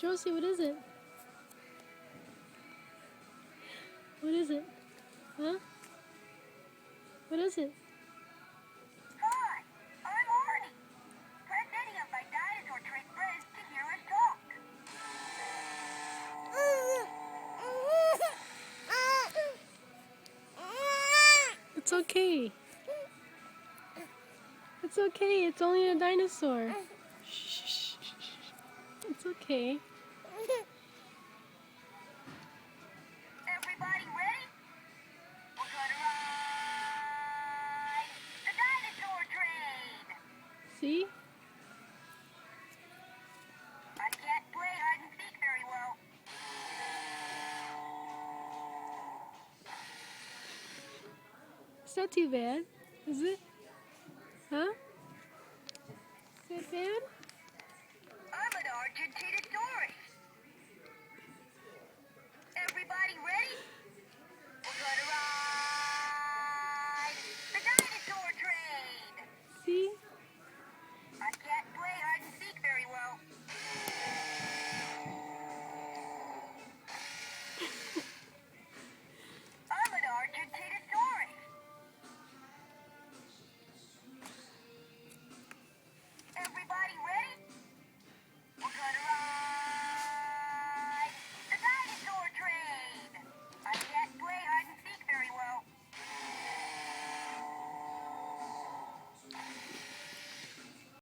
Josie, what is it? What is it? Huh? What is it? Hi, I'm Arnie. Press any of my dinosaur trick friends to hear us talk. It's okay. It's okay. It's only a dinosaur. Shh. It's okay. Everybody ready? We're gonna ride the dinosaur train. See? I can't play hide and seek very well. It's not too bad, is it? Huh? Is it bad?